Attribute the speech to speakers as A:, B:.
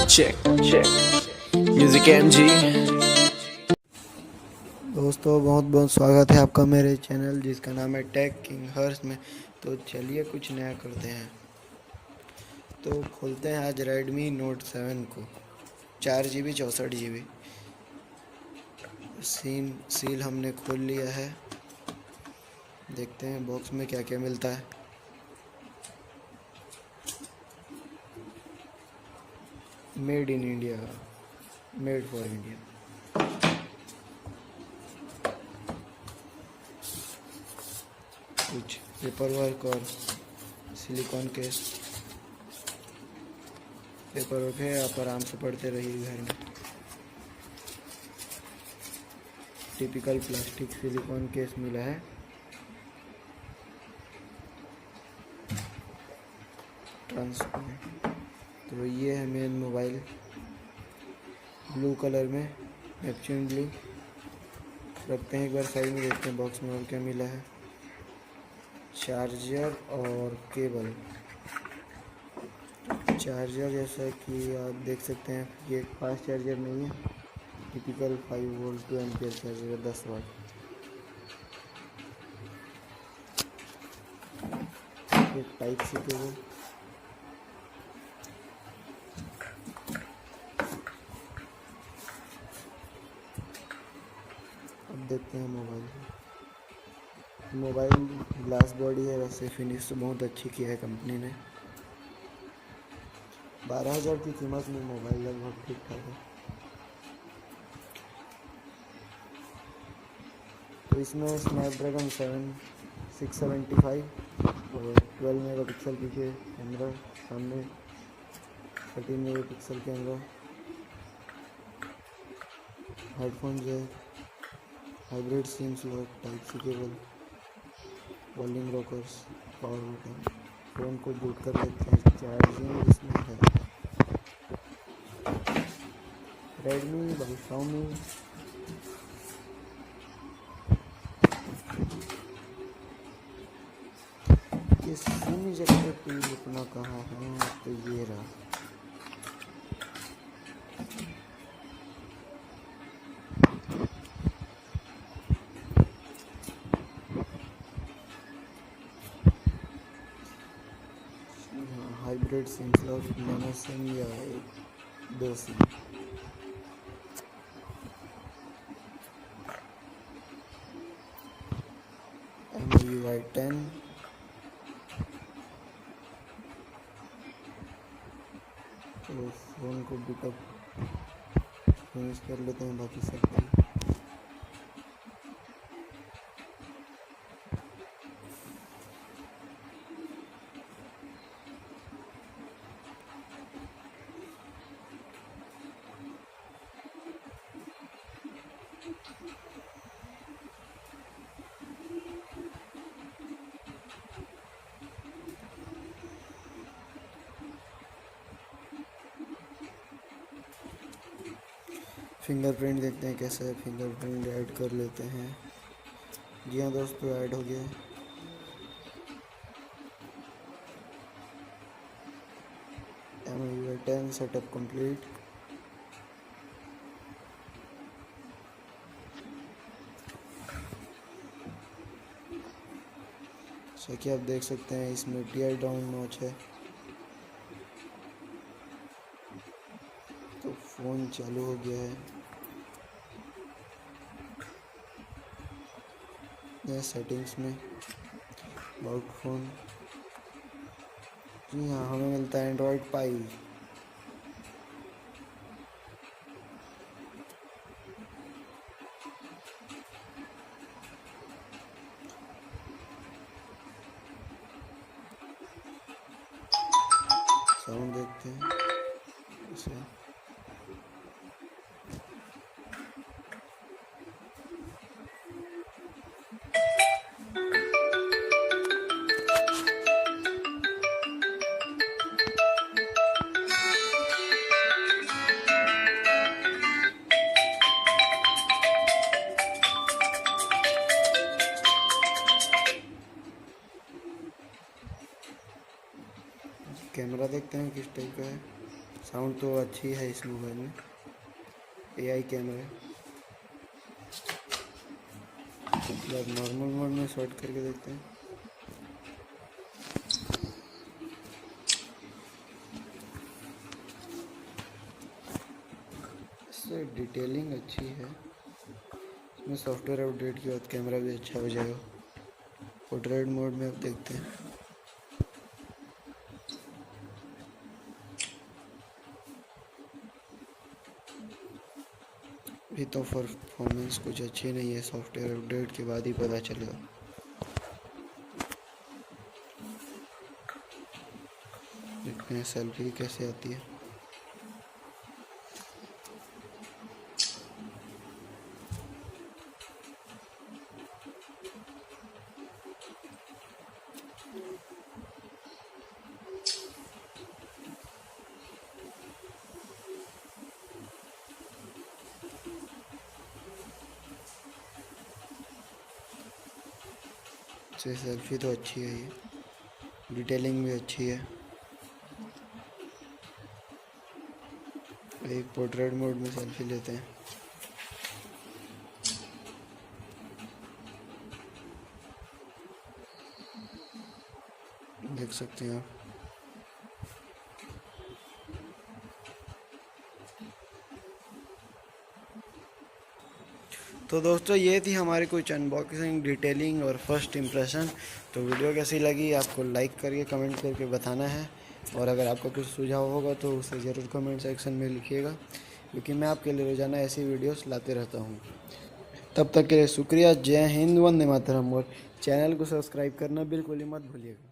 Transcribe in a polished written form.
A: Check music MG.
B: दोस्तों बहुत बहुत स्वागत है आपका मेरे चैनल जिसका नाम है टेक किंग हर्ष में। तो चलिए कुछ नया करते हैं। तो खोलते हैं आज Redmi Note 7 को। 4GB 64GB सील हमने खोल लिया है। देखते हैं बॉक्स में क्या क्या मिलता है। Made in India, made for India. कुछ पेपर वर्क और सिलिकॉन केस। पेपर वर्क है, आप आराम से पढ़ते रहिए घर में। टिपिकल प्लास्टिक सिलिकॉन केस मिला है। ट्रांसपेरेंट। तो ये है मेन मोबाइल, ब्लू कलर में, नेपच्यून ब्लू। रखते हैं एक बार साइड में, देखते हैं बॉक्स में और क्या मिला है। चार्जर और केबल। चार्जर जैसा कि आप देख सकते हैं, ये फास्ट चार्जर नहीं है, टिपिकल 5 वोल्ट 2 एम्पियर चार्जर है, 10 वाट। एक टाइप सी केबल। अब देखते हैं मोबाइल ग्लास बॉडी है, वैसे फिनिश तो बहुत अच्छी की है कंपनी ने। 12,000 की कीमत में मोबाइल लगभग ठीक ठाक है। तो इसमें स्नैपड्रैगन 675 और 12 मेगापिक्सल पीछे कैमरा, सामने 13 megapixel camera. Headphone jack, hybrid SIM slot, type C cable, volume rockers, power button. Phone को बूट कर लेते हैं। चार्जिंग इसमें है। Redmi by Xiaomi। ये सिम इजेक्टर टूल अपना कहाँ है? तो ये रहा। Hybrid SIM slot, mono SIM या 2 सिम। MIUI 10। तो फ़ोन को बिटअप फिनिश कर लेते हैं, बाकी सब ठीक। फिंगरप्रिंट देखते हैं कैसा है। फिंगरप्रिंट ऐड कर लेते हैं। जी हाँ दोस्तों, ऐड हो गया है। MIUI 10 setup complete. जैसा कि आप देख सकते हैं, इसमें टीयर डाउन नॉच है। तो फ़ोन चालू हो गया है। यह सेटिंग्स में अबाउट फ़ोन। जी हाँ, हमें मिलता है एंड्रॉयड पाई। साउंड देखते हैं इसे। कैमरा देखते हैं किस टाइप का है। साउंड तो अच्छी है इस मोबाइल में। एआई कैमरा है। मतलब नॉर्मल मोड में शॉट करके देखते हैं। इससे डिटेलिंग अच्छी है। इसमें सॉफ्टवेयर अपडेट के बाद कैमरा भी अच्छा हो जाएगा। पोर्ट्रेट मोड में अब देखते हैं। अभी तो परफॉर्मेंस कुछ अच्छी नहीं है, सॉफ्टवेयर अपडेट के बाद ही पता चलेगा। देखते हैं सेल्फी कैसे आती है। सेल्फी तो अच्छी है, ये डिटेलिंग भी अच्छी है। एक पोर्ट्रेट मोड में सेल्फी लेते हैं। देख सकते हैं आप। तो दोस्तों ये थी हमारी कुछ अनबॉक्सिंग, डिटेलिंग और फर्स्ट इम्प्रेशन। तो वीडियो कैसी लगी आपको लाइक करके कमेंट करके बताना है, और अगर आपका कुछ सुझाव होगा तो उसे ज़रूर कमेंट सेक्शन में लिखिएगा, क्योंकि मैं आपके लिए रोज़ाना ऐसी वीडियोस लाते रहता हूँ। तब तक के लिए शुक्रिया। जय हिंद, वंदे मातरम। और चैनल को सब्सक्राइब करना बिल्कुल ही मत भूलिएगा।